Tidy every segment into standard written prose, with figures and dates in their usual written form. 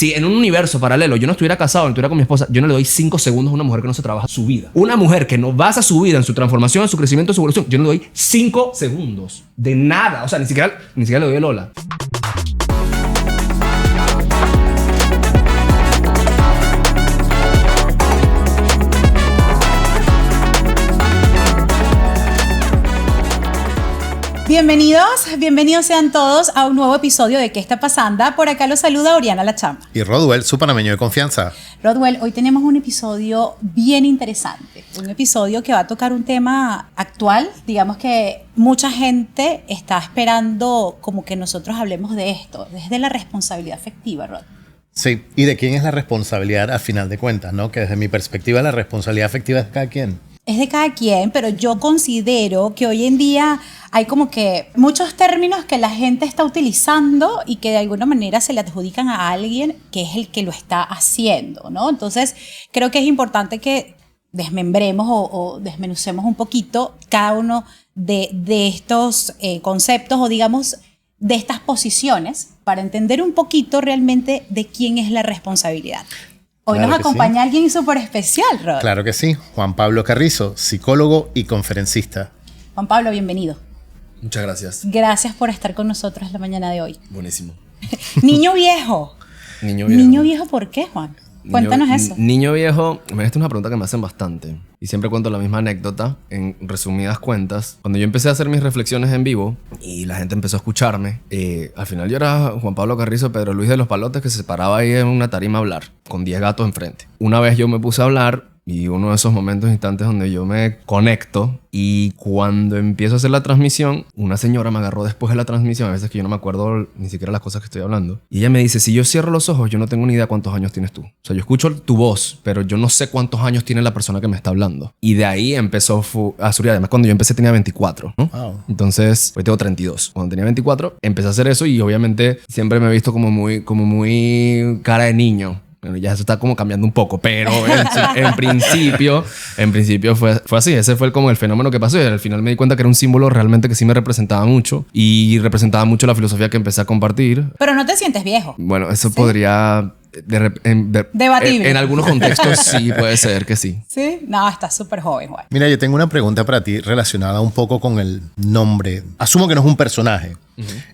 Si en un universo paralelo yo no estuviera casado, no estuviera con mi esposa, yo no le doy 5 segundos a una mujer que no se trabaja su vida. Una mujer que no basa su vida en su transformación, en su crecimiento, en su evolución, yo no le doy 5 segundos de nada. O sea, ni siquiera le doy el hola. Bienvenidos sean todos a un nuevo episodio de ¿Qué está pasando? Por acá los saluda Oriana La Chamba. Y Rodwell, su panameño de confianza. Rodwell, hoy tenemos un episodio bien interesante. Un episodio que va a tocar un tema actual. Digamos que mucha gente está esperando como que nosotros hablemos de esto, desde la responsabilidad afectiva, Rod. Sí, y de quién es la responsabilidad al final de cuentas, ¿no? Que desde mi perspectiva la responsabilidad afectiva es de cada quien. Es de cada quien, pero yo considero que hoy en día hay como que muchos términos que la gente está utilizando y que de alguna manera se le adjudican a alguien que es el que lo está haciendo, ¿no? Entonces, creo que es importante que desmembremos o desmenucemos un poquito cada uno de estos conceptos o digamos de estas posiciones para entender un poquito realmente de quién es la responsabilidad. Hoy Claro nos acompaña sí. alguien súper especial, Rod. Claro que sí, Juan Pablo Carrizo, psicólogo y conferencista. Juan Pablo, bienvenido. Muchas gracias. Gracias por estar con nosotros la mañana de hoy. Buenísimo. Niño viejo. Niño viejo. Niño viejo, ¿por qué, Juan? Cuéntanos eso. Niño viejo, esta es una pregunta que me hacen bastante. Y siempre cuento la misma anécdota, en resumidas cuentas. Cuando yo empecé a hacer mis reflexiones en vivo y la gente empezó a escucharme, al final yo era Juan Pablo Carrizo, Pedro Luis de los Palotes, que se paraba ahí en una tarima a hablar, con 10 gatos enfrente. Una vez yo me puse a hablar y uno de esos momentos, instantes donde yo me conecto y cuando empiezo a hacer la transmisión, una señora me agarró después de la transmisión, a veces que yo no me acuerdo ni siquiera las cosas que estoy hablando, y ella me dice, si yo cierro los ojos, yo no tengo ni idea cuántos años tienes tú. O sea, yo escucho tu voz, pero yo no sé cuántos años tiene la persona que me está hablando. Y de ahí empezó a surgir. Además, cuando yo empecé tenía 24, ¿no? Wow. Entonces, hoy tengo 32. Cuando tenía 24, empecé a hacer eso y obviamente siempre me he visto como muy cara de niño. Bueno, ya eso está como cambiando un poco, pero en principio fue así. Ese fue como el fenómeno que pasó y al final me di cuenta que era un símbolo realmente que sí me representaba mucho y representaba mucho la filosofía que empecé a compartir. Pero no te sientes viejo. Bueno, eso podría... Debatible. En algunos contextos sí, puede ser que sí. ¿Sí? No, estás súper joven, Juan. Mira, yo tengo una pregunta para ti relacionada un poco con el nombre. Asumo que no es un personaje.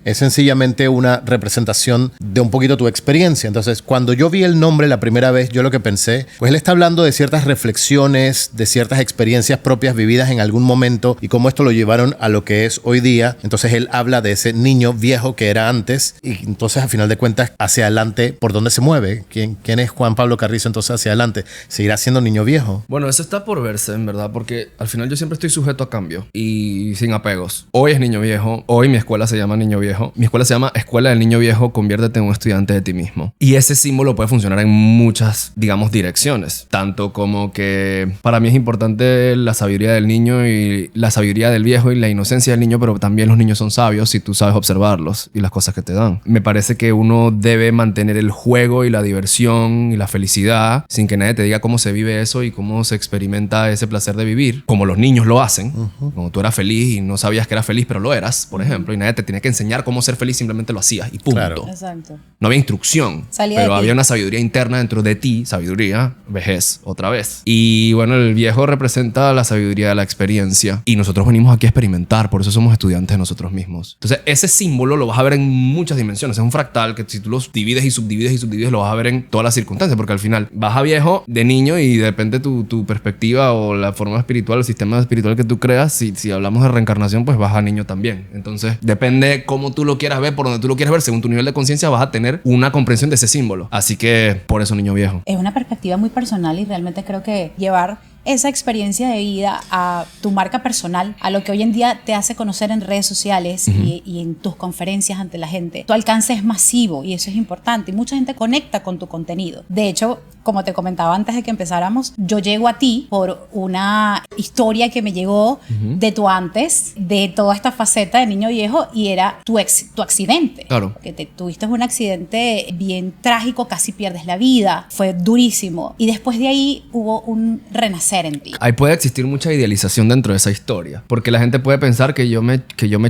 Es sencillamente una representación de un poquito tu experiencia. Entonces, cuando yo vi el nombre la primera vez, yo lo que pensé, pues él está hablando de ciertas reflexiones, de ciertas experiencias propias vividas en algún momento y cómo esto lo llevaron a lo que es hoy día. Entonces, él habla de ese niño viejo que era antes y entonces, a final de cuentas, hacia adelante, ¿por dónde se mueve? ¿Quién es Juan Pablo Carrizo entonces hacia adelante? ¿Seguirá siendo niño viejo? Bueno, eso está por verse, en verdad, porque al final yo siempre estoy sujeto a cambio y sin apegos. Hoy es niño viejo, hoy mi escuela se llama Niño Viejo. Mi escuela se llama Escuela del Niño Viejo, conviértete en un estudiante de ti mismo. Y ese símbolo puede funcionar en muchas, digamos, direcciones. Tanto como que para mí es importante la sabiduría del niño y la sabiduría del viejo y la inocencia del niño, pero también los niños son sabios si tú sabes observarlos y las cosas que te dan. Me parece que uno debe mantener el juego y la diversión y la felicidad sin que nadie te diga cómo se vive eso y cómo se experimenta ese placer de vivir, como los niños lo hacen. Como tú eras feliz y no sabías que eras feliz, pero lo eras, por ejemplo, y nadie te tenía que enseñar cómo ser feliz, simplemente lo hacías y punto. Claro. Exacto. No había instrucción, Salía de pero ti. había una sabiduría interna dentro de ti, sabiduría, vejez, otra vez. Y bueno, el viejo representa la sabiduría de la experiencia y nosotros venimos aquí a experimentar, por eso somos estudiantes de nosotros mismos. Entonces, ese símbolo lo vas a ver en muchas dimensiones. Es un fractal que si tú los divides y subdivides, lo vas a ver en todas las circunstancias, porque al final vas a viejo de niño y depende tu perspectiva o la forma espiritual, el sistema espiritual que tú creas. Si hablamos de reencarnación, pues vas a niño también. Entonces, depende cómo tú lo quieras ver, por donde tú lo quieras ver, según tu nivel de conciencia vas a tener una comprensión de ese símbolo. Así que por eso niño viejo. Es una perspectiva muy personal y realmente creo que llevar esa experiencia de vida a tu marca personal, a lo que hoy en día te hace conocer en redes sociales y en tus conferencias ante la gente. Tu alcance es masivo y eso es importante y mucha gente conecta con tu contenido. De hecho, como te comentaba antes de que empezáramos, yo llego a ti por una historia que me llegó de tu antes, de toda esta faceta de niño viejo, y era tu accidente. Claro. Porque tuviste un accidente bien trágico, casi pierdes la vida, fue durísimo. Y después de ahí hubo un renacer crecer en ti. Ahí puede existir mucha idealización dentro de esa historia. Porque la gente puede pensar que yo me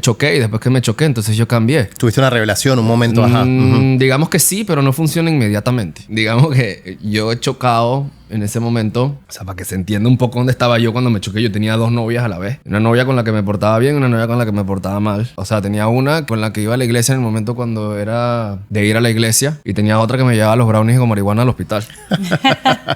choqué y después que me choqué, entonces yo cambié. Tuviste una revelación, un momento, ajá. Digamos que sí, pero no funciona inmediatamente. Digamos que yo he chocado en ese momento, o sea, para que se entienda un poco dónde estaba yo cuando me choqué. Yo tenía 2 novias a la vez. Una novia con la que me portaba bien y una novia con la que me portaba mal. O sea, tenía una con la que iba a la iglesia en el momento cuando era de ir a la iglesia y tenía otra que me llevaba los brownies con marihuana al hospital.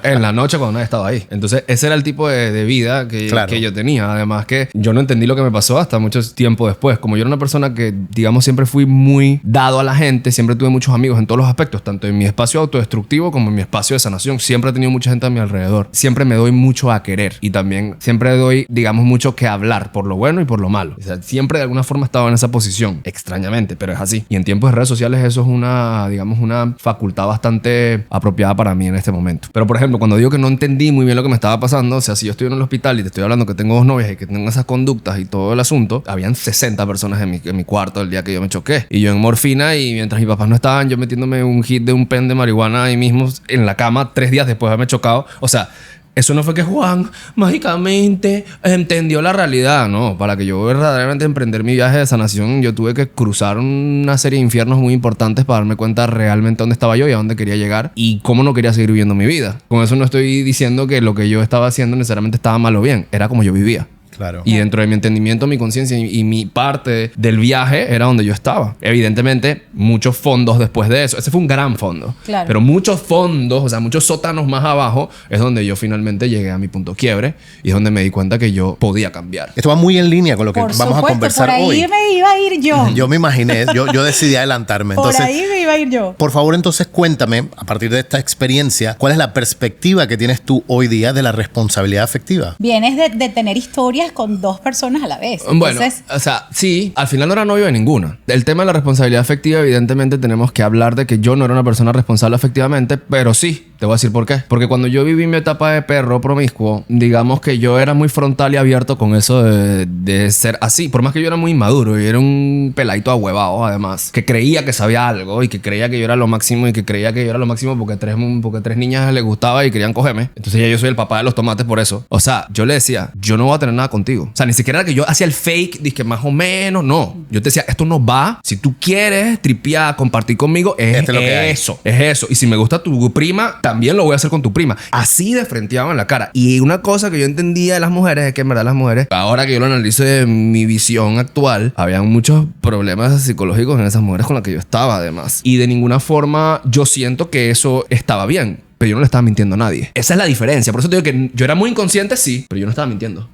En la noche cuando nadie estaba ahí. Entonces, ese era el tipo de vida que yo tenía. Además que yo no entendí lo que me pasó hasta mucho tiempo después. Como yo era una persona que, digamos, siempre fui muy dado a la gente, siempre tuve muchos amigos en todos los aspectos, tanto en mi espacio autodestructivo como en mi espacio de sanación. Siempre he tenido mucha gente a mi alrededor. Siempre me doy mucho a querer y también siempre doy, digamos, mucho que hablar por lo bueno y por lo malo. O sea, siempre de alguna forma he estado en esa posición, extrañamente, pero es así. Y en tiempos de redes sociales eso es una, digamos, una facultad bastante apropiada para mí en este momento. Pero, por ejemplo, cuando digo que no entendí muy bien lo que me estaba pasando, o sea, si yo estoy en el hospital y te estoy hablando que tengo 2 novias y que tengo esas conductas y todo el asunto, habían 60 personas en mi cuarto el día que yo me choqué. Y yo en morfina y mientras mis papás no estaban, yo metiéndome un hit de un pen de marihuana ahí mismo en la cama 3 días después de haberme chocado. O sea, eso no fue que Juan mágicamente entendió la realidad, no. Para que yo verdaderamente emprender mi viaje de sanación, yo tuve que cruzar una serie de infiernos muy importantes para darme cuenta realmente dónde estaba yo y a dónde quería llegar y cómo no quería seguir viviendo mi vida. Con eso no estoy diciendo que lo que yo estaba haciendo necesariamente estaba mal o bien, era como yo vivía. Claro. Y dentro de mi entendimiento, mi conciencia y mi parte del viaje era donde yo estaba. Evidentemente, muchos fondos después de eso. Ese fue un gran fondo. Claro. Pero muchos fondos, o sea, muchos sótanos más abajo, es donde yo finalmente llegué a mi punto quiebre y es donde me di cuenta que yo podía cambiar. Esto va muy en línea con lo que Por vamos supuesto, a conversar por ahí hoy. me iba a ir yo. Yo me imaginé, yo decidí adelantarme. Entonces, Por ahí me iba a ir yo. por favor, entonces cuéntame, a partir de esta experiencia, ¿cuál es la perspectiva que tienes tú hoy día de la responsabilidad afectiva? Vienes de tener historias con 2 personas a la vez. Bueno, Entonces, o sea, sí, al final no era novio de ninguna. El tema de la responsabilidad afectiva, evidentemente tenemos que hablar de que yo no era una persona responsable afectivamente, pero sí, te voy a decir por qué. Porque cuando yo viví mi etapa de perro promiscuo, digamos que yo era muy frontal y abierto con eso de ser así. Por más que yo era muy inmaduro y era un peladito ahuevado, además, que creía que sabía algo y que creía que yo era lo máximo y que creía que yo era lo máximo porque 3 niñas les gustaba y querían cogerme. Entonces ya yo soy el papá de los tomates por eso. O sea, yo le decía, yo no voy a tener nada contigo. O sea, ni siquiera era que yo hacía el fake, dije más o menos, no. Yo te decía, esto no va. Si tú quieres tripear, compartir conmigo, es eso. Y si me gusta tu prima, también lo voy a hacer con tu prima. Así de frenteado en la cara. Y una cosa que yo entendía de las mujeres es que en verdad las mujeres, ahora que yo lo analizo de mi visión actual, había muchos problemas psicológicos en esas mujeres con las que yo estaba además. Y de ninguna forma yo siento que eso estaba bien. Pero yo no le estaba mintiendo a nadie. Esa es la diferencia. Por eso te digo que yo era muy inconsciente, sí, pero yo no estaba mintiendo.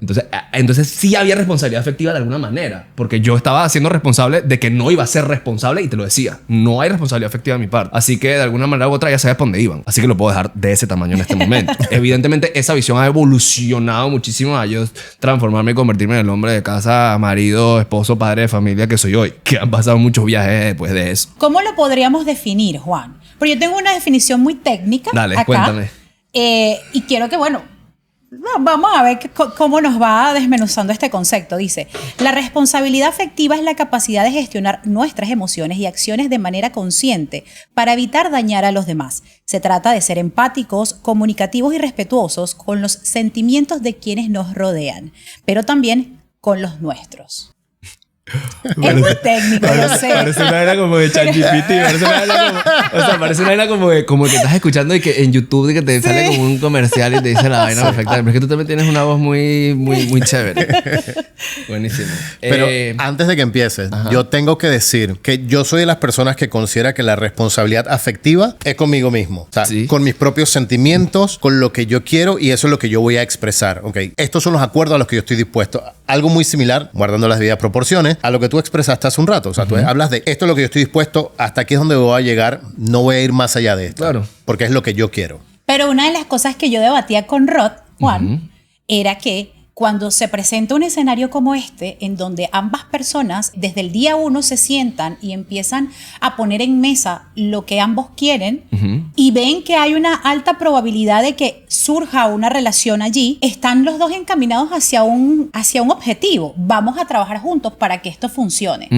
Entonces sí había responsabilidad afectiva de alguna manera. Porque yo estaba siendo responsable de que no iba a ser responsable y te lo decía. No hay responsabilidad afectiva de mi parte. Así que de alguna manera u otra ya sabes por dónde iban. Así que lo puedo dejar de ese tamaño en este momento. Evidentemente esa visión ha evolucionado muchísimo a yo transformarme y convertirme en el hombre de casa, marido, esposo, padre de familia que soy hoy. Que han pasado muchos viajes después de eso. ¿cómo lo podríamos definir, Juan? Porque yo tengo una definición muy técnica. Dale, acá, cuéntame. Y quiero que, bueno, vamos a ver cómo nos va desmenuzando este concepto. Dice, la responsabilidad afectiva es la capacidad de gestionar nuestras emociones y acciones de manera consciente para evitar dañar a los demás. Se trata de ser empáticos, comunicativos y respetuosos con los sentimientos de quienes nos rodean, pero también con los nuestros. Es muy técnico, lo sé. Parece una vaina como de ChatGPT. Parece una vaina como que estás escuchando y que en YouTube que te sale como un comercial y te dice la vaina perfecta. Pero es que tú también tienes una voz muy chévere. Buenísimo. Pero antes de que empieces, yo tengo que decir que yo soy de las personas que considera que la responsabilidad afectiva es conmigo mismo. O sea, sí, con mis propios sentimientos, con lo que yo quiero y eso es lo que yo voy a expresar. Ok, estos son los acuerdos a los que yo estoy dispuesto. Algo muy similar, guardando las debidas proporciones, a lo que tú expresaste hace un rato. O sea, tú hablas de esto es lo que yo estoy dispuesto, hasta aquí es donde voy a llegar, no voy a ir más allá de esto. Claro. Porque es lo que yo quiero. Pero una de las cosas que yo debatía con Rod, Juan, era que cuando se presenta un escenario como este, en donde ambas personas desde el día 1 se sientan y empiezan a poner en mesa lo que ambos quieren y ven que hay una alta probabilidad de que surja una relación allí, están los dos encaminados hacia un objetivo. Vamos a trabajar juntos para que esto funcione.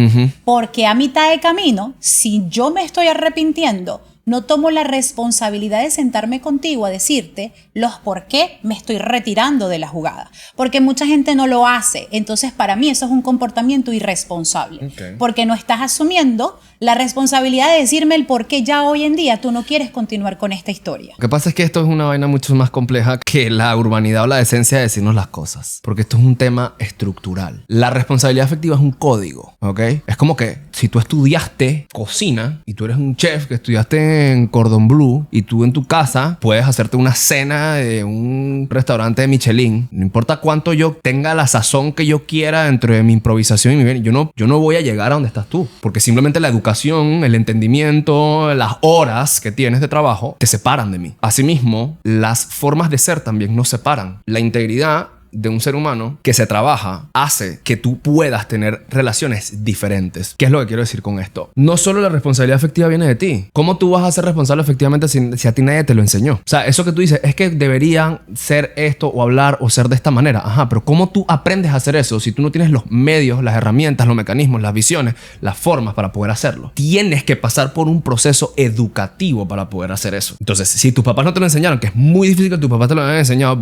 Porque a mitad de camino, si yo me estoy arrepintiendo no tomo la responsabilidad de sentarme contigo a decirte los por qué me estoy retirando de la jugada. Porque mucha gente no lo hace. Entonces, para mí eso es un comportamiento irresponsable. Okay. Porque no estás asumiendo la responsabilidad de decirme el por qué ya hoy en día tú no quieres continuar con esta historia. Lo que pasa es que esto es una vaina mucho más compleja que la urbanidad o la decencia de decirnos las cosas. Porque esto es un tema estructural. La responsabilidad afectiva es un código, ¿ok? Es como que si tú estudiaste cocina y tú eres un chef que estudiaste en Cordon Bleu y tú en tu casa puedes hacerte una cena de un restaurante de Michelin, no importa cuánto yo tenga la sazón que yo quiera dentro de mi improvisación y mi bien, yo no voy a llegar a donde estás tú. Porque simplemente la educación, el entendimiento, las horas que tienes de trabajo te separan de mí. Asimismo, las formas de ser también nos separan. La integridad de un ser humano que se trabaja hace que tú puedas tener relaciones diferentes. ¿Qué es lo que quiero decir con esto? No solo la responsabilidad afectiva viene de ti. ¿Cómo tú vas a ser responsable efectivamente si a ti nadie te lo enseñó? O sea, eso que tú dices es que deberían ser esto o hablar o ser de esta manera. Ajá, pero ¿cómo tú aprendes a hacer eso si tú no tienes los medios, las herramientas, los mecanismos, las visiones, las formas para poder hacerlo? Tienes que pasar por un proceso educativo para poder hacer eso. Entonces, si tus papás no te lo enseñaron, que es muy difícil que tus papás te lo hayan enseñado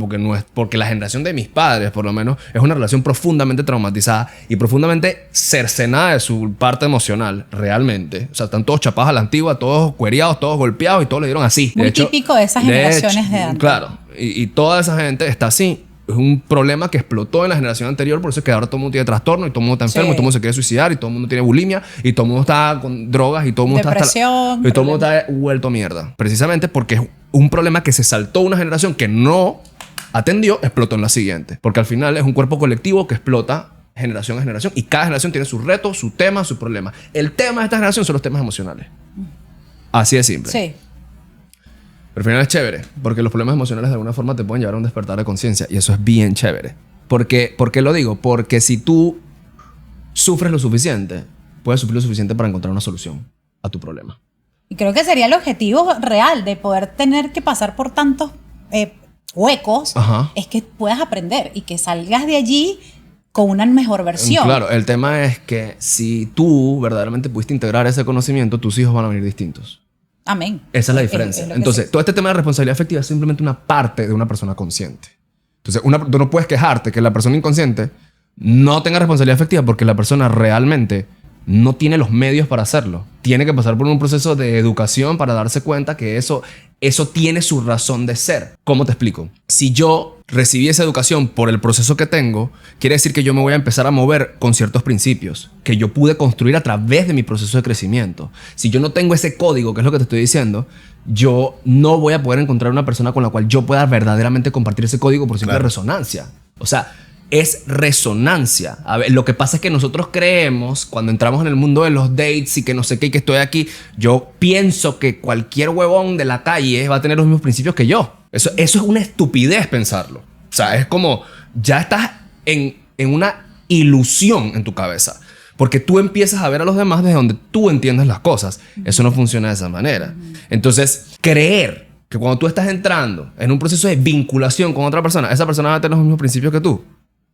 porque la generación de mis padres, por lo menos, es una relación profundamente traumatizada y profundamente cercenada de su parte emocional, realmente. O sea, están todos chapados a la antigua, todos cueriados, todos golpeados y todos le dieron así. Muy típico de esas generaciones de antes. Claro, y toda esa gente está así. Es un problema que explotó en la generación anterior, por eso es que ahora todo el mundo tiene trastorno y todo el mundo está enfermo, y todo el mundo se quiere suicidar y todo el mundo tiene bulimia y todo el mundo está con drogas y todo el mundo depresión, y todo el mundo está vuelto mierda. Precisamente porque es un problema que se saltó una generación que no atendió, explotó en la siguiente. Porque al final es un cuerpo colectivo que explota generación a generación y cada generación tiene sus retos, su tema, su problema. El tema de esta generación son los temas emocionales. Así de simple. Sí. Pero al final es chévere, porque los problemas emocionales de alguna forma te pueden llevar a un despertar de conciencia y eso es bien chévere. ¿Por qué lo digo? Porque si tú sufres lo suficiente, puedes sufrir lo suficiente para encontrar una solución a tu problema. Y creo que sería el objetivo real de poder tener que pasar por tantos huecos. Ajá. Es que puedas aprender y que salgas de allí con una mejor versión. Claro, el tema es que si tú verdaderamente pudiste integrar ese conocimiento, tus hijos van a venir distintos. Amén. Esa es la diferencia. Entonces, todo este tema de responsabilidad afectiva es simplemente una parte de una persona consciente. Entonces, tú no puedes quejarte que la persona inconsciente no tenga responsabilidad afectiva porque la persona realmente no tiene los medios para hacerlo. Tiene que pasar por un proceso de educación para darse cuenta que eso tiene su razón de ser. ¿Cómo te explico? Si yo recibí esa educación por el proceso que tengo, quiere decir que yo me voy a empezar a mover con ciertos principios que yo pude construir a través de mi proceso de crecimiento. Si yo no tengo ese código, que es lo que te estoy diciendo, yo no voy a poder encontrar una persona con la cual yo pueda verdaderamente compartir ese código por simple resonancia. O sea, es resonancia. A ver, lo que pasa es que nosotros creemos, cuando entramos en el mundo de los dates y que no sé qué y que estoy aquí, yo pienso que cualquier huevón de la calle va a tener los mismos principios que yo. Eso es una estupidez pensarlo. O sea, es como ya estás en una ilusión en tu cabeza. Porque tú empiezas a ver a los demás desde donde tú entiendes las cosas. Eso no funciona de esa manera. Entonces, creer que cuando tú estás entrando en un proceso de vinculación con otra persona, esa persona va a tener los mismos principios que tú.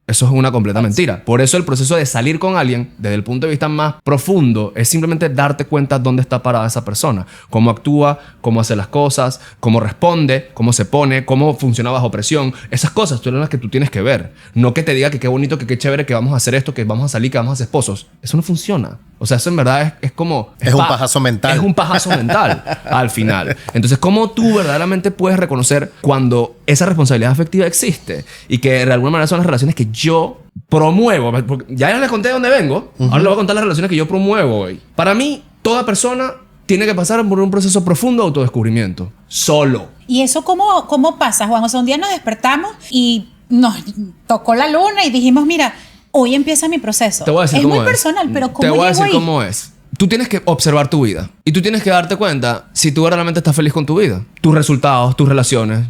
Eso es una completa mentira. Por eso el proceso de salir con alguien, desde el punto de vista más profundo, es simplemente darte cuenta dónde está parada esa persona. Cómo actúa, cómo hace las cosas, cómo responde, cómo se pone, cómo funciona bajo presión. Esas cosas son las que tú tienes que ver. No que te diga que qué bonito, que qué chévere, que vamos a hacer esto, que vamos a salir, que vamos a ser esposos. Eso no funciona. O sea, eso en verdad es como... Es un pajazo mental. Es un pajazo mental al final. Entonces, ¿cómo tú verdaderamente puedes reconocer cuando esa responsabilidad afectiva existe? Y que de alguna manera son las relaciones que yo promuevo. Ya les conté de dónde vengo. Ahora les voy a contar las relaciones que yo promuevo hoy. Para mí, toda persona tiene que pasar por un proceso profundo de autodescubrimiento. Solo. ¿Y eso cómo pasa, Juan? O sea, un día nos despertamos y nos tocó la luna y dijimos, mira, hoy empieza mi proceso. Te voy a decir es cómo muy personal, pero ¿cómo te voy a decir ahí? Cómo es. Tú tienes que observar tu vida. Y tú tienes que darte cuenta si tú realmente estás feliz con tu vida. Tus resultados, tus relaciones,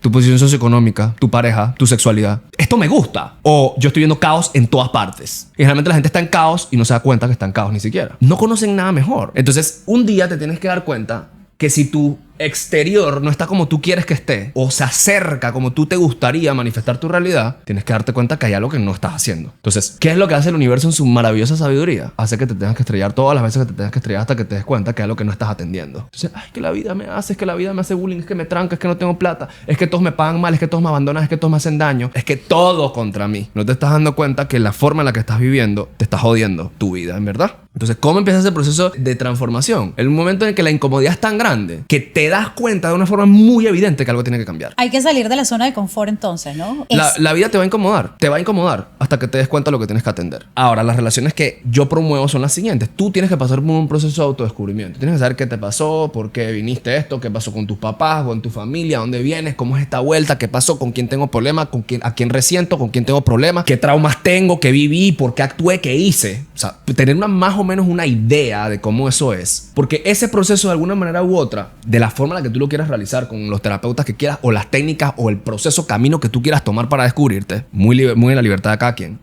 tu posición socioeconómica, tu pareja, tu sexualidad. Esto me gusta. O yo estoy viendo caos en todas partes. Y realmente la gente está en caos y no se da cuenta que está en caos ni siquiera. No conocen nada mejor. Entonces, un día te tienes que dar cuenta que si tu exterior no está como tú quieres que esté, o se acerca como tú te gustaría manifestar tu realidad, tienes que darte cuenta que hay algo que no estás haciendo. Entonces, ¿qué es lo que hace el universo en su maravillosa sabiduría? Hace que te tengas que estrellar todas las veces que te tengas que estrellar hasta que te des cuenta que hay algo que no estás atendiendo. Entonces, ay, que la vida me hace, es que la vida me hace bullying, es que me tranca, es que no tengo plata, es que todos me pagan mal, es que todos me abandonan, es que todos me hacen daño, es que todo contra mí. No te estás dando cuenta que la forma en la que estás viviendo te está jodiendo tu vida, ¿en verdad? Entonces, ¿cómo empieza ese proceso de transformación? En un momento en el que la incomodidad es tan grande que te das cuenta de una forma muy evidente que algo tiene que cambiar. Hay que salir de la zona de confort entonces, ¿no? La vida te va a incomodar hasta que te des cuenta de lo que tienes que atender. Ahora, las relaciones que yo promuevo son las siguientes. Tú tienes que pasar por un proceso de autodescubrimiento. Tienes que saber qué te pasó, por qué viniste esto, qué pasó con tus papás, con tu familia, dónde vienes, cómo es esta vuelta, qué pasó, con quién tengo problemas, a quién resiento, con quién tengo problemas, qué traumas tengo, qué viví, por qué actué, qué hice. O sea, tener más o menos una idea de cómo eso es. Porque ese proceso, de alguna manera u otra, de la forma en la que tú lo quieras realizar, con los terapeutas que quieras, o las técnicas, o el proceso, camino que tú quieras tomar para descubrirte, muy en la libertad de cada quien.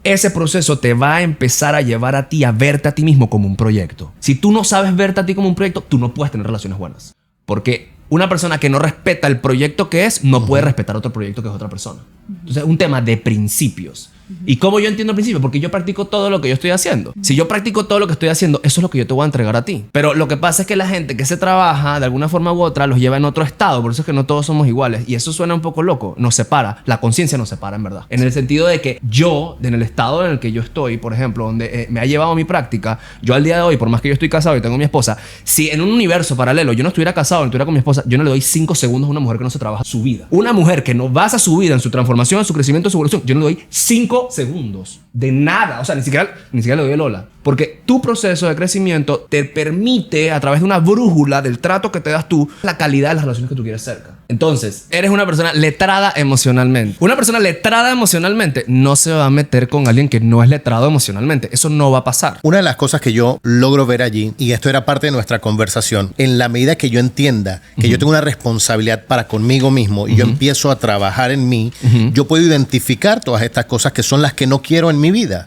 Ese proceso te va a empezar a llevar a ti a verte a ti mismo como un proyecto. Si tú no sabes verte a ti como un proyecto, tú no puedes tener relaciones buenas. Porque una persona que no respeta el proyecto que es, no puede respetar otro proyecto que es otra persona. Entonces es un tema de principios. ¿Y cómo yo entiendo el principio? Porque yo practico todo lo que yo estoy haciendo. Si yo practico todo lo que estoy haciendo, eso es lo que yo te voy a entregar a ti. Pero lo que pasa es que la gente que se trabaja de alguna forma u otra los lleva en otro estado. Por eso es que no todos somos iguales. Y eso suena un poco loco. Nos separa. La conciencia nos separa, en verdad. En el sentido de que yo, en el estado en el que yo estoy, por ejemplo, donde me ha llevado mi práctica, yo al día de hoy, por más que yo estoy casado y tengo mi esposa, si en un universo paralelo yo no estuviera casado, no estuviera con mi esposa, yo no le doy 5 segundos a una mujer que no se trabaja su vida. Una mujer que no basa su vida en su transformación, en su crecimiento, en su evolución, yo no le doy 5 segundos. De nada, o sea, ni siquiera le doy el hola. Porque tu proceso de crecimiento te permite, a través de una brújula del trato que te das tú, la calidad de las relaciones que tú quieres cerca. Entonces, eres una persona letrada emocionalmente. Una persona letrada emocionalmente no se va a meter con alguien que no es letrado emocionalmente. Eso no va a pasar. Una de las cosas que yo logro ver allí, y esto era parte de nuestra conversación, en la medida que yo entienda que yo tengo una responsabilidad para conmigo mismo y yo empiezo a trabajar en mí, yo puedo identificar todas estas cosas que son las que no quiero en mi vida.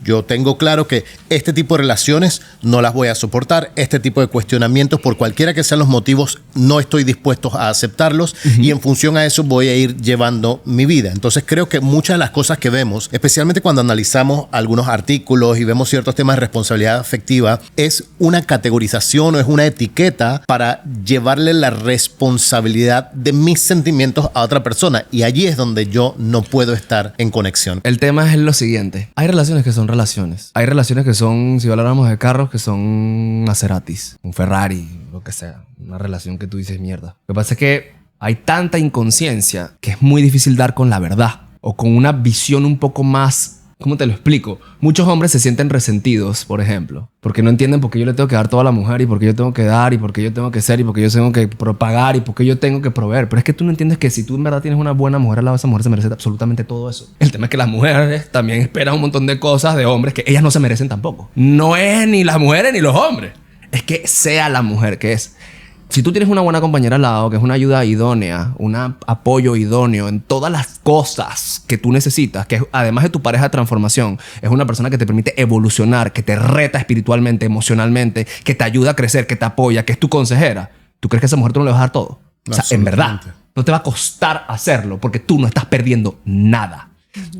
Yo tengo claro que este tipo de relaciones no las voy a soportar, este tipo de cuestionamientos, por cualquiera que sean los motivos, no estoy dispuesto a aceptarlos y en función a eso voy a ir llevando mi vida. Entonces creo que muchas de las cosas que vemos, especialmente cuando analizamos algunos artículos y vemos ciertos temas de responsabilidad afectiva, es una categorización o es una etiqueta para llevarle la responsabilidad de mis sentimientos a otra persona, y allí es donde yo no puedo estar en conexión. El tema es lo siguiente. Hay relaciones que son relaciones. Hay relaciones que son, si habláramos de carros, que son Maseratis, un Ferrari, lo que sea. Una relación que tú dices mierda. Lo que pasa es que hay tanta inconsciencia que es muy difícil dar con la verdad o con una visión un poco más... ¿Cómo te lo explico? Muchos hombres se sienten resentidos, por ejemplo, porque no entienden por qué yo le tengo que dar todo a la mujer y por qué yo tengo que dar y por qué yo tengo que ser y por qué yo tengo que propagar y por qué yo tengo que proveer. Pero es que tú no entiendes que si tú en verdad tienes una buena mujer al lado, esa mujer se merece absolutamente todo eso. El tema es que las mujeres también esperan un montón de cosas de hombres que ellas no se merecen tampoco. No es ni las mujeres ni los hombres. Es que sea la mujer que es. Si tú tienes una buena compañera al lado, que es una ayuda idónea, un apoyo idóneo en todas las cosas que tú necesitas, que además de tu pareja de transformación, es una persona que te permite evolucionar, que te reta espiritualmente, emocionalmente, que te ayuda a crecer, que te apoya, que es tu consejera, ¿tú crees que a esa mujer tú no le vas a dar todo? O sea, en verdad, no te va a costar hacerlo porque tú no estás perdiendo nada.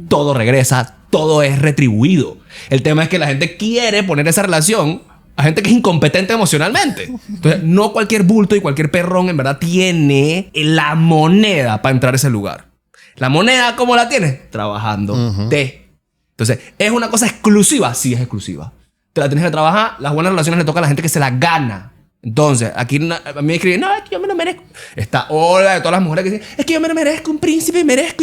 Todo regresa, todo es retribuido. El tema es que la gente quiere poner esa relación a gente que es incompetente emocionalmente. Entonces, no cualquier bulto y cualquier perrón en verdad tiene la moneda para entrar a ese lugar. ¿La moneda cómo la tienes? Trabajando. Entonces, ¿es una cosa exclusiva? Sí, es exclusiva. Te la tienes que trabajar. Las buenas relaciones le tocan a la gente que se las gana. Entonces, aquí a mí me escriben, no, es que yo me lo merezco. Esta ola de todas las mujeres que dicen, es que yo me lo merezco, un príncipe, y merezco.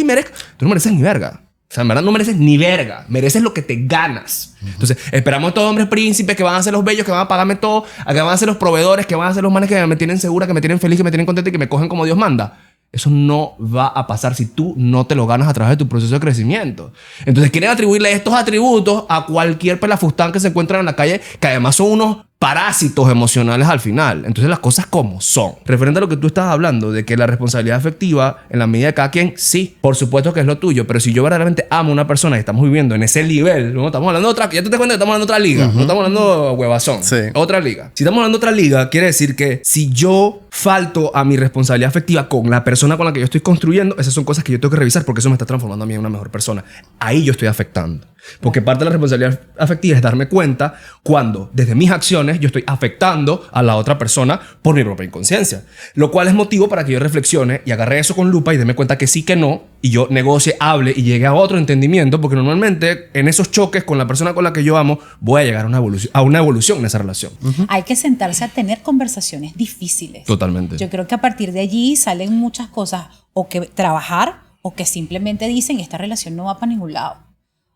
Tú no mereces ni verga. O sea, en verdad no mereces ni verga. Mereces lo que te ganas. Entonces, esperamos a estos hombres príncipes que van a ser los bellos, que van a pagarme todo, que van a ser los proveedores, que van a ser los manes que me tienen segura, que me tienen feliz, que me tienen contenta y que me cogen como Dios manda. Eso no va a pasar si tú no te lo ganas a través de tu proceso de crecimiento. Entonces, quieren atribuirle estos atributos a cualquier pelafustán que se encuentra en la calle, que además son unos parásitos emocionales al final. Entonces las cosas como son. Referente a lo que tú estás hablando, de que la responsabilidad afectiva, en la medida de cada quien, sí, por supuesto que es lo tuyo, pero si yo verdaderamente amo a una persona y estamos viviendo en ese nivel, no estamos hablando de otra, ya te das cuenta que estamos hablando de otra liga, no estamos hablando de huevazón, Sí. otra liga. Si estamos hablando de otra liga, quiere decir que si yo falto a mi responsabilidad afectiva con la persona con la que yo estoy construyendo, esas son cosas que yo tengo que revisar porque eso me está transformando a mí en una mejor persona. Ahí yo estoy afectando. Porque parte de la responsabilidad afectiva es darme cuenta cuando desde mis acciones yo estoy afectando a la otra persona por mi propia inconsciencia. Lo cual es motivo para que yo reflexione y agarre eso con lupa y déme cuenta que sí, que no, y yo negocie, hable y llegue a otro entendimiento, porque normalmente en esos choques con la persona con la que yo amo voy a llegar a una evolución en esa relación. Hay que sentarse a tener conversaciones difíciles. Totalmente. Yo creo que a partir de allí salen muchas cosas o que trabajar o que simplemente dicen esta relación no va para ningún lado.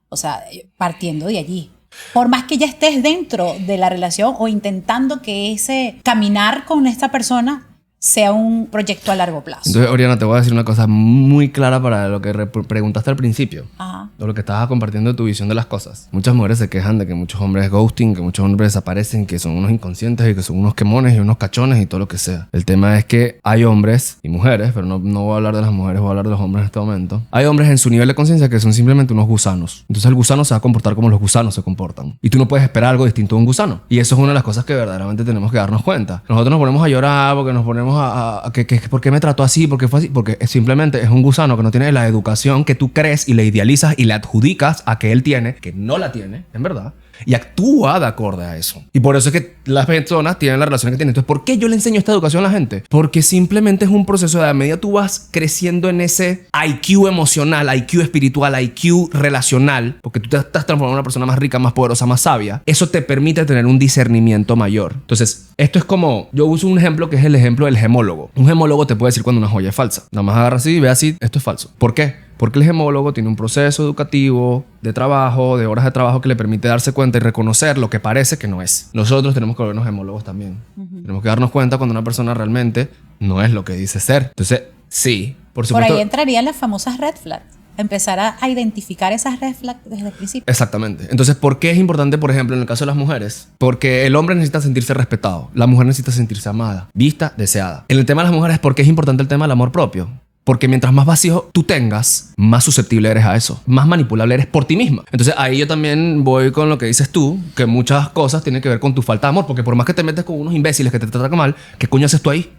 O sea, partiendo de allí. Por más que ya estés dentro de la relación o intentando que ese caminar con esta persona sea un proyecto a largo plazo. Entonces, Oriana, te voy a decir una cosa muy clara para lo que preguntaste al principio. Ajá. De lo que estabas compartiendo de tu visión de las cosas. Muchas mujeres se quejan de que muchos hombres ghosting, que muchos hombres desaparecen, que son unos inconscientes y que son unos quemones y unos cachones y todo lo que sea. El tema es que hay hombres y mujeres, pero no voy a hablar de las mujeres, voy a hablar de los hombres en este momento. Hay hombres en su nivel de conciencia que son simplemente unos gusanos. Entonces el gusano se va a comportar como los gusanos se comportan. Y tú no puedes esperar algo distinto de un gusano. Y eso es una de las cosas que verdaderamente tenemos que darnos cuenta. Nosotros nos ponemos a llorar porque nos ponemos ¿por qué me trató así? ¿Por qué fue así? Porque simplemente es un gusano que no tiene la educación que tú crees y le idealizas y le adjudicas a que él tiene, que no la tiene, en verdad. Y actúa de acorde a eso. Y por eso es que las personas tienen las relaciones que tienen. Entonces, ¿por qué yo le enseño esta educación a la gente? Porque simplemente es un proceso de a medida tú vas creciendo en ese IQ emocional, IQ espiritual, IQ relacional, porque tú te estás transformando en una persona más rica, más poderosa, más sabia. Eso te permite tener un discernimiento mayor. Entonces, esto es como, yo uso un ejemplo que es el ejemplo del gemólogo. Un gemólogo te puede decir cuando una joya es falsa. Nada más agarra así y ve así, esto es falso. ¿Por qué? Porque el gemólogo tiene un proceso educativo, de trabajo, de horas de trabajo que le permite darse cuenta y reconocer lo que parece que no es. Nosotros tenemos que volvernos gemólogos también. Tenemos que darnos cuenta cuando una persona realmente no es lo que dice ser. Entonces, sí, por supuesto. Por ahí entrarían las famosas red flags. Empezar a identificar esas red flags desde el principio. Exactamente. Entonces, ¿por qué es importante, por ejemplo, en el caso de las mujeres? Porque el hombre necesita sentirse respetado. La mujer necesita sentirse amada, vista, deseada. En el tema de las mujeres, ¿por qué es importante el tema del amor propio? Porque mientras más vacío tú tengas, más susceptible eres a eso. Más manipulable eres por ti misma. Entonces ahí yo también voy con lo que dices tú, que muchas cosas tienen que ver con tu falta de amor. Porque por más que te metes con unos imbéciles que te tratan mal, ¿qué coño haces tú ahí?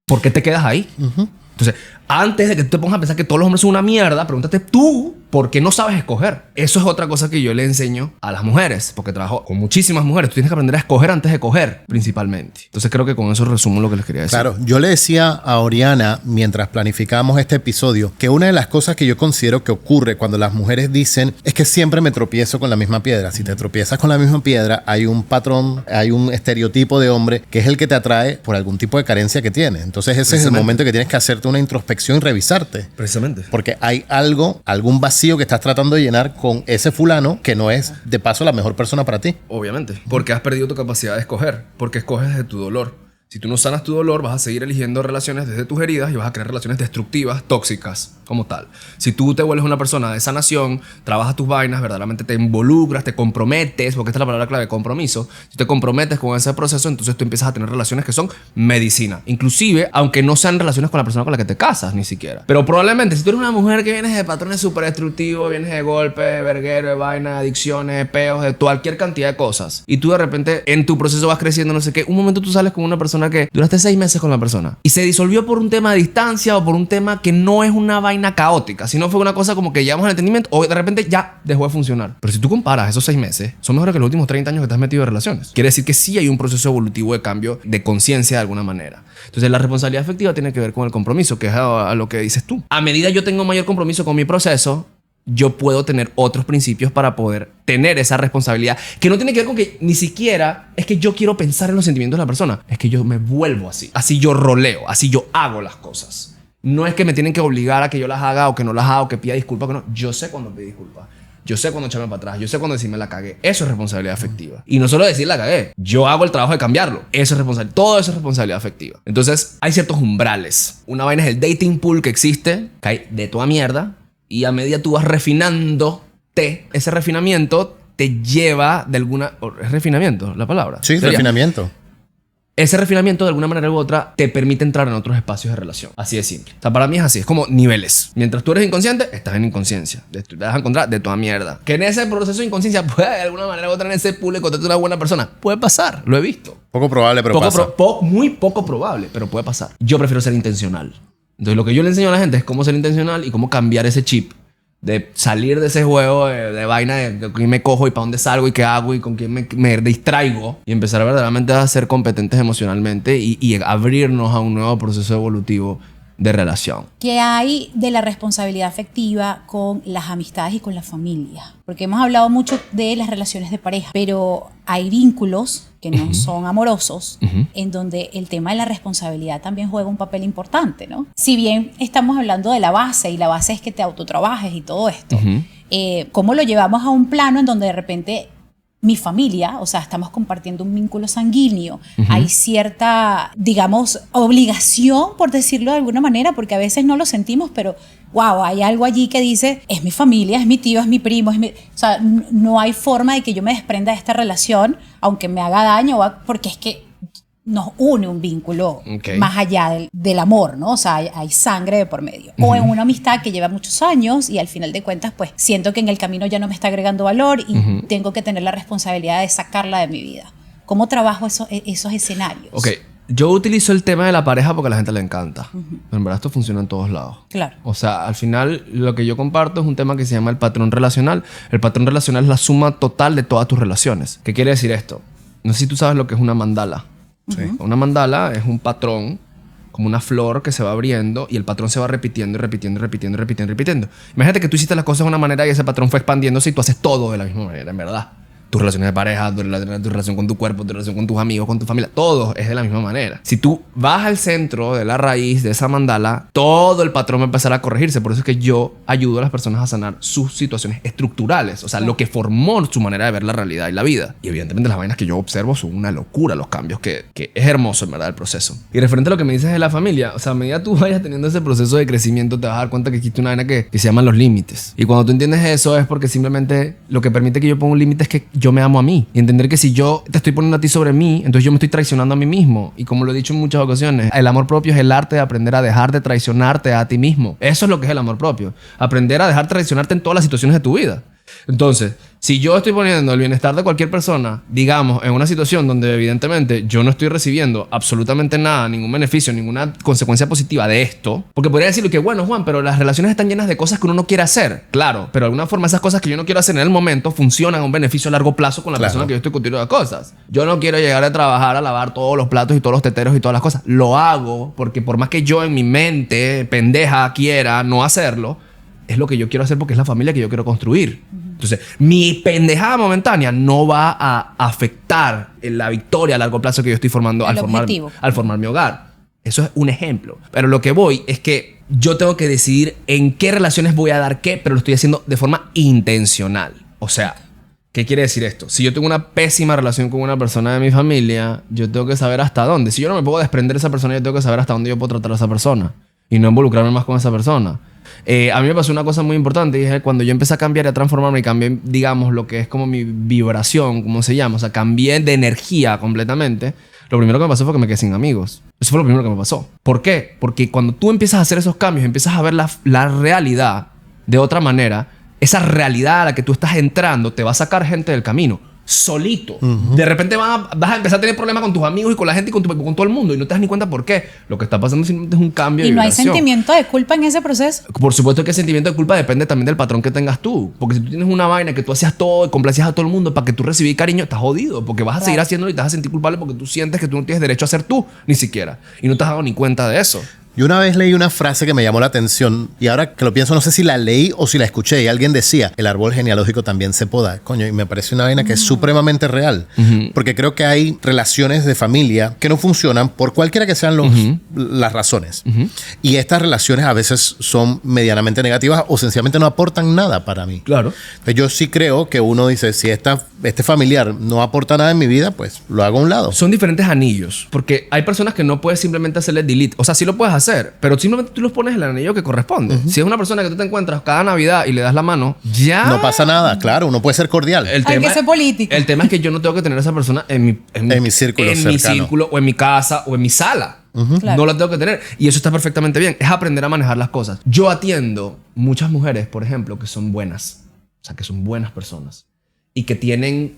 ¿Por qué te quedas ahí? Entonces, antes de que tú te pongas a pensar que todos los hombres son una mierda, pregúntate tú por qué no sabes escoger. Eso es otra cosa que yo le enseño a las mujeres, porque trabajo con muchísimas mujeres. Tú tienes que aprender a escoger antes de coger, principalmente. Entonces creo que con eso resumo lo que les quería decir. Claro, yo le decía a Oriana, mientras planificábamos este episodio, que una de las cosas que yo considero que ocurre cuando las mujeres dicen es que siempre me tropiezo con la misma piedra. Si te tropiezas con la misma piedra, hay un patrón, hay un estereotipo de hombre que es el que te atrae por algún tipo de carencia que tiene. Entonces ese es el momento que tienes que hacerte una introspección y revisarte. Precisamente. Porque hay algo, algún vacío que estás tratando de llenar con ese fulano que no es, de paso, la mejor persona para ti. Obviamente. Porque has perdido tu capacidad de escoger. Porque escoges desde tu dolor. Si tú no sanas tu dolor, vas a seguir eligiendo relaciones desde tus heridas y vas a crear relaciones destructivas, tóxicas, como tal. Si tú te vuelves una persona de sanación, trabajas tus vainas, verdaderamente te involucras, te comprometes, porque esta es la palabra clave, compromiso. Si te comprometes con ese proceso, entonces tú empiezas a tener relaciones que son medicina. Inclusive, aunque no sean relaciones con la persona con la que te casas, ni siquiera. Pero probablemente, si tú eres una mujer que vienes de patrones súper destructivos, vienes de golpes, verguero, de vaina, adicciones, peos, de cualquier cantidad de cosas, y tú de repente en tu proceso vas creciendo, no sé qué, un momento tú sales con una persona que duraste 6 meses con la persona y se disolvió por un tema de distancia o por un tema que no es una vaina caótica, sino fue una cosa como que llegamos al entendimiento o de repente ya dejó de funcionar. Pero si tú comparas esos 6 meses, son mejores que los últimos 30 años que te has metido en relaciones. Quiere decir que sí hay un proceso evolutivo de cambio de conciencia de alguna manera. Entonces la responsabilidad afectiva tiene que ver con el compromiso, que es a lo que dices tú. A medida yo tengo mayor compromiso con mi proceso, yo puedo tener otros principios para poder tener esa responsabilidad, que no tiene que ver con que ni siquiera es que yo quiero pensar en los sentimientos de la persona, es que yo me vuelvo así yo roleo, así yo hago las cosas. No es que me tienen que obligar a que yo las haga o que no las haga o que pida disculpas, que no. Yo sé cuando pedir disculpas, yo sé cuando echarme para atrás, yo sé cuando decirme la cagué. Eso es responsabilidad afectiva. Y no solo decir la cagué, yo hago el trabajo de cambiarlo. Eso es responsabilidad. Todo eso es responsabilidad afectiva. Entonces hay ciertos umbrales. Una vaina es el dating pool que existe, que hay de toda mierda. Y a medida tú vas refinándote, ese refinamiento te lleva de alguna... ¿Es refinamiento la palabra? Sí, Sería. refinamiento. Ese refinamiento de alguna manera u otra te permite entrar en otros espacios de relación. Así de simple. O sea, para mí es así. Es como niveles. Mientras tú eres inconsciente, estás en inconsciencia. Te vas a encontrar de toda mierda. Que en ese proceso de inconsciencia puede de alguna manera u otra en ese pool encontrarte una buena persona. Puede pasar. Lo he visto. Poco probable, pero pasa. Muy poco probable, pero puede pasar. Yo prefiero ser intencional. Entonces lo que yo le enseño a la gente es cómo ser intencional y cómo cambiar ese chip. De salir de ese juego de vaina de quién me cojo y para dónde salgo y qué hago y con quién me distraigo y empezar verdaderamente a ser competentes emocionalmente y abrirnos a un nuevo proceso evolutivo de relación. ¿Qué hay de la responsabilidad afectiva con las amistades y con la familia? Porque hemos hablado mucho de las relaciones de pareja, pero hay vínculos que no son amorosos, en donde el tema de la responsabilidad también juega un papel importante, ¿no? Si bien estamos hablando de la base, y la base es que te autotrabajes y todo esto, ¿cómo lo llevamos a un plano en donde de repente mi familia, o sea, estamos compartiendo un vínculo sanguíneo, hay cierta, digamos, obligación, por decirlo de alguna manera, porque a veces no lo sentimos, pero wow, hay algo allí que dice, es mi familia, es mi tío, es mi primo, o sea, no hay forma de que yo me desprenda de esta relación, aunque me haga daño, porque es que nos une un vínculo más allá del amor, ¿no? O sea, hay sangre de por medio. O en una amistad que lleva muchos años y al final de cuentas, pues, siento que en el camino ya no me está agregando valor y tengo que tener la responsabilidad de sacarla de mi vida. ¿Cómo trabajo esos escenarios? Ok. Yo utilizo el tema de la pareja porque a la gente le encanta. Pero en verdad esto funciona en todos lados. Claro. O sea, al final lo que yo comparto es un tema que se llama el patrón relacional. El patrón relacional es la suma total de todas tus relaciones. ¿Qué quiere decir esto? No sé si tú sabes lo que es una mandala. Sí. Una mandala es un patrón, como una flor que se va abriendo y el patrón se va repitiendo y repitiendo y repitiendo y repitiendo y repitiendo. Imagínate que tú hiciste las cosas de una manera y ese patrón fue expandiéndose y tú haces todo de la misma manera, en verdad. Tus relaciones de pareja, tu relación con tu cuerpo, tu relación con tus amigos, con tu familia, todo es de la misma manera. Si tú vas al centro de la raíz de esa mandala, todo el patrón va a empezar a corregirse. Por eso es que yo ayudo a las personas a sanar sus situaciones estructurales, o sea, lo que formó su manera de ver la realidad y la vida. Y evidentemente las vainas que yo observo son una locura, los cambios que es hermoso en verdad el proceso. Y referente a lo que me dices de la familia, o sea, a medida tú vayas teniendo ese proceso de crecimiento, te vas a dar cuenta que existe una vaina que se llaman los límites. Y cuando tú entiendes eso es porque simplemente lo que permite que yo ponga un límite es que yo me amo a mí. Y entender que si yo te estoy poniendo a ti sobre mí, entonces yo me estoy traicionando a mí mismo. Y como lo he dicho en muchas ocasiones, el amor propio es el arte de aprender a dejar de traicionarte a ti mismo. Eso es lo que es el amor propio. Aprender a dejar de traicionarte en todas las situaciones de tu vida. Entonces, si yo estoy poniendo el bienestar de cualquier persona, digamos, en una situación donde evidentemente yo no estoy recibiendo absolutamente nada, ningún beneficio, ninguna consecuencia positiva de esto, porque podría decirlo que, bueno, Juan, pero las relaciones están llenas de cosas que uno no quiere hacer. Claro, pero de alguna forma esas cosas que yo no quiero hacer en el momento funcionan a un beneficio a largo plazo con la persona que yo estoy contigo de cosas. Yo no quiero llegar a trabajar a lavar todos los platos y todos los teteros y todas las cosas. Lo hago porque por más que yo en mi mente pendeja quiera no hacerlo, es lo que yo quiero hacer porque es la familia que yo quiero construir. Entonces, mi pendejada momentánea no va a afectar en la victoria a largo plazo que yo estoy formando al formar mi hogar. Eso es un ejemplo. Pero lo que voy es que yo tengo que decidir en qué relaciones voy a dar qué, pero lo estoy haciendo de forma intencional. O sea, ¿qué quiere decir esto? Si yo tengo una pésima relación con una persona de mi familia, yo tengo que saber hasta dónde. Si yo no me puedo desprender de esa persona, yo tengo que saber hasta dónde yo puedo tratar a esa persona y no involucrarme más con esa persona. A mí me pasó una cosa muy importante y es cuando yo empecé a cambiar y a transformarme y cambié, digamos, lo que es como mi vibración, como se llama, o sea, cambié de energía completamente. Lo primero que me pasó fue que me quedé sin amigos. Eso fue lo primero que me pasó. ¿Por qué? Porque cuando tú empiezas a hacer esos cambios, empiezas a ver la realidad de otra manera, esa realidad a la que tú estás entrando te va a sacar gente del camino. Solito. De repente vas a empezar a tener problemas con tus amigos y con la gente y con todo el mundo y no te das ni cuenta por qué. Lo que está pasando simplemente es un cambio de vibración. ¿Y no hay sentimiento de culpa en ese proceso? Por supuesto que el sentimiento de culpa depende también del patrón que tengas tú. Porque si tú tienes una vaina que tú hacías todo y complacías a todo el mundo para que tú recibas cariño, estás jodido. Porque vas a seguir haciéndolo y te vas a sentir culpable porque tú sientes que tú no tienes derecho a ser tú, ni siquiera. Y no te has dado ni cuenta de eso. Yo una vez leí una frase que me llamó la atención y ahora que lo pienso no sé si la leí o si la escuché y alguien decía, el árbol genealógico también se poda. Coño, y me parece una vaina que es supremamente real. Porque creo que hay relaciones de familia que no funcionan por cualquiera que sean las razones. Y estas relaciones a veces son medianamente negativas o sencillamente no aportan nada para mí. Claro. Entonces, yo sí creo que uno dice, si este familiar no aporta nada en mi vida, pues lo hago a un lado. Son diferentes anillos. Porque hay personas que no puedes simplemente hacerle delete. O sea, sí lo puedes hacer, hacer, pero simplemente tú los pones el anillo que corresponde. Si es una persona que tú te encuentras cada Navidad y le das la mano, ya... No pasa nada, claro, uno puede ser cordial. Hay que ser político. El tema es que yo no tengo que tener a esa persona en mi círculo o en mi casa o en mi sala. Claro. No la tengo que tener. Y eso está perfectamente bien. Es aprender a manejar las cosas. Yo atiendo muchas mujeres, por ejemplo, que son buenas. O sea, que son buenas personas. Y que tienen,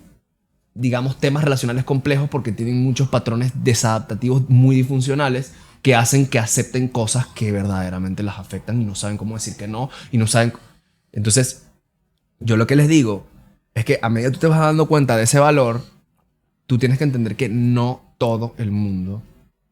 digamos, temas relacionales complejos porque tienen muchos patrones desadaptativos muy disfuncionales que hacen que acepten cosas que verdaderamente las afectan y no saben cómo decir que no. Y no saben... Entonces, yo lo que les digo es que a medida que tú te vas dando cuenta de ese valor, tú tienes que entender que no todo el mundo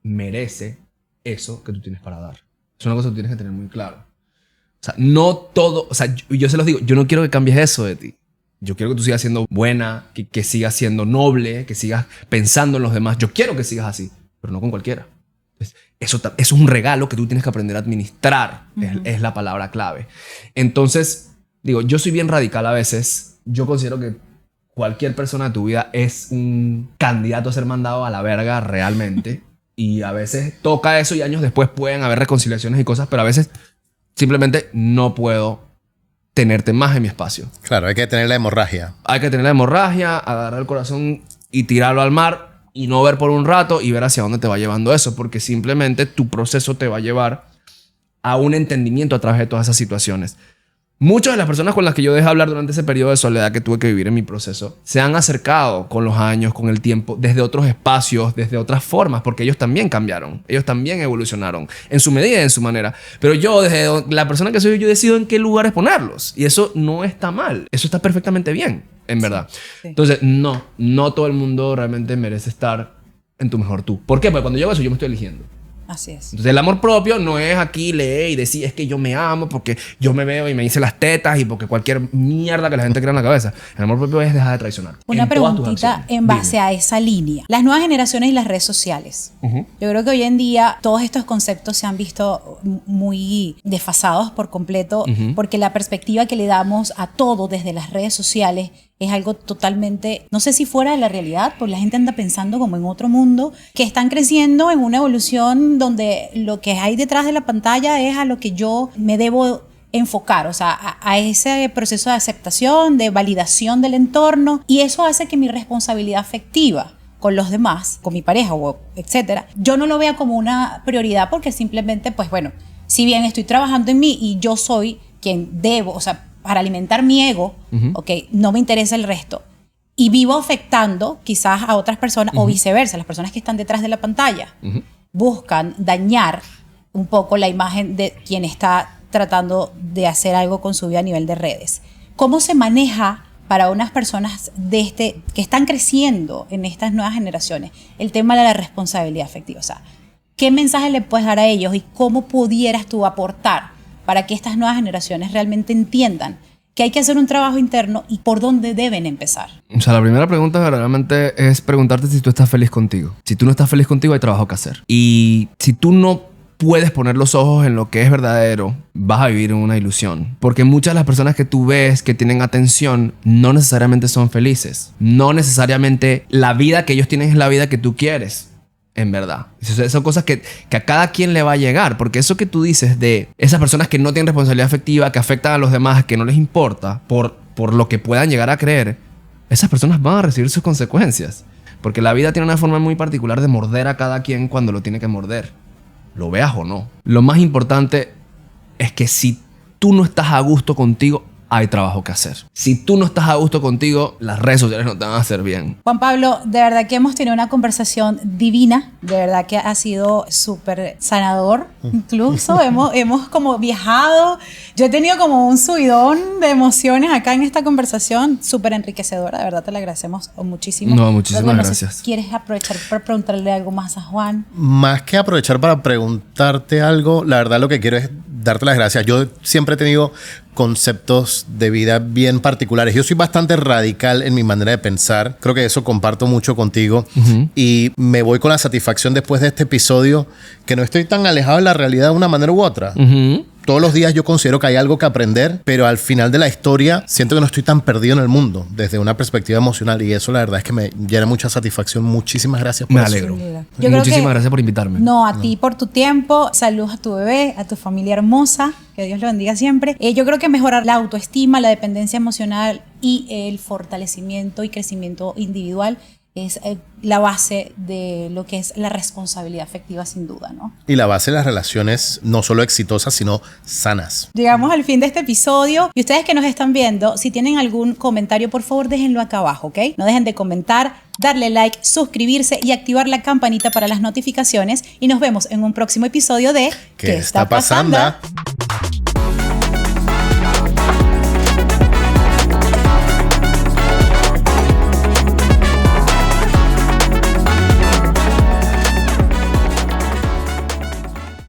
merece eso que tú tienes para dar. Es una cosa que tú tienes que tener muy claro. O sea, no todo... O sea, yo se los digo, yo no quiero que cambies eso de ti. Yo quiero que tú sigas siendo buena, que sigas siendo noble, que sigas pensando en los demás. Yo quiero que sigas así, pero no con cualquiera. Entonces, eso es un regalo que tú tienes que aprender a administrar. Es la palabra clave. Entonces, digo, yo soy bien radical a veces. Yo considero que cualquier persona de tu vida es un candidato a ser mandado a la verga realmente. Y a veces toca eso y años después pueden haber reconciliaciones y cosas, pero a veces simplemente no puedo tenerte más en mi espacio. Claro, hay que tener la hemorragia. Hay que tener la hemorragia, agarrar el corazón y tirarlo al mar y no ver por un rato y ver hacia dónde te va llevando eso, porque simplemente tu proceso te va a llevar a un entendimiento a través de todas esas situaciones. Muchas de las personas con las que yo dejé hablar durante ese periodo de soledad que tuve que vivir en mi proceso se han acercado con los años, con el tiempo, desde otros espacios, desde otras formas, porque ellos también cambiaron, ellos también evolucionaron en su medida y en su manera. Pero yo, desde la persona que soy yo, decido en qué lugares ponerlos. Y eso no está mal, eso está perfectamente bien, en verdad. Sí. Entonces, no todo el mundo realmente merece estar en tu mejor tú. ¿Por qué? Porque cuando yo hago eso, yo me estoy eligiendo. Así es. Entonces el amor propio no es aquí leer y decir es que yo me amo porque yo me veo y me hice las tetas y porque cualquier mierda que la gente crea en la cabeza. El amor propio es dejar de traicionar. Una preguntita en base a esa línea. Las nuevas generaciones y las redes sociales. Yo creo que hoy en día todos estos conceptos se han visto muy desfasados por completo porque la perspectiva que le damos a todo desde las redes sociales es algo totalmente, no sé si fuera de la realidad, porque la gente anda pensando como en otro mundo, que están creciendo en una evolución donde lo que hay detrás de la pantalla es a lo que yo me debo enfocar, o sea, a ese proceso de aceptación, de validación del entorno, y eso hace que mi responsabilidad afectiva con los demás, con mi pareja o etcétera, yo no lo vea como una prioridad porque simplemente, pues bueno, si bien estoy trabajando en mí y yo soy quien debo, o sea, para alimentar mi ego, no me interesa el resto. Y vivo afectando quizás a otras personas o viceversa, las personas que están detrás de la pantalla buscan dañar un poco la imagen de quien está tratando de hacer algo con su vida a nivel de redes. ¿Cómo se maneja para unas personas que están creciendo en estas nuevas generaciones el tema de la responsabilidad afectiva? O sea, ¿qué mensaje le puedes dar a ellos y cómo pudieras tú aportar para que estas nuevas generaciones realmente entiendan que hay que hacer un trabajo interno y por dónde deben empezar? O sea, la primera pregunta verdaderamente es preguntarte si tú estás feliz contigo. Si tú no estás feliz contigo, hay trabajo que hacer. Y si tú no puedes poner los ojos en lo que es verdadero, vas a vivir en una ilusión. Porque muchas de las personas que tú ves que tienen atención no necesariamente son felices. No necesariamente la vida que ellos tienen es la vida que tú quieres. En verdad. Son cosas que a cada quien le va a llegar. Porque eso que tú dices de esas personas que no tienen responsabilidad afectiva, que afectan a los demás, que no les importa por lo que puedan llegar a creer, esas personas van a recibir sus consecuencias. Porque la vida tiene una forma muy particular de morder a cada quien cuando lo tiene que morder. Lo veas o no. Lo más importante es que si tú no estás a gusto contigo, hay trabajo que hacer. Si tú no estás a gusto contigo, las redes sociales no te van a hacer bien. Juan Pablo, de verdad que hemos tenido una conversación divina. De verdad que ha sido súper sanador. Incluso hemos como viajado. Yo he tenido como un subidón de emociones acá en esta conversación. Súper enriquecedora. De verdad te la agradecemos muchísimo. No, muchísimas gracias. ¿Quieres aprovechar para preguntarle algo más a Juan? Más que aprovechar para preguntarte algo, la verdad lo que quiero es darte las gracias. Yo siempre he tenido conceptos de vida bien particulares. Yo soy bastante radical en mi manera de pensar. Creo que eso comparto mucho contigo. Y me voy con la satisfacción después de este episodio que no estoy tan alejado de la realidad de una manera u otra. Todos los días yo considero que hay algo que aprender, pero al final de la historia siento que no estoy tan perdido en el mundo desde una perspectiva emocional, y eso la verdad es que me llena mucha satisfacción. Muchísimas gracias por Me eso. alegro. Yo creo Muchísimas que- gracias por invitarme. No, a ti por tu tiempo. Saludos a tu bebé, a tu familia hermosa. Que Dios lo bendiga siempre. Yo creo que mejorar la autoestima, la dependencia emocional y el fortalecimiento y crecimiento individual es la base de lo que es la responsabilidad afectiva, sin duda, ¿no? Y la base de las relaciones no solo exitosas, sino sanas. Llegamos al fin de este episodio y ustedes que nos están viendo, si tienen algún comentario, por favor déjenlo acá abajo, ¿ok? No dejen de comentar, darle like, suscribirse y activar la campanita para las notificaciones, y nos vemos en un próximo episodio de ¿Qué está pasando?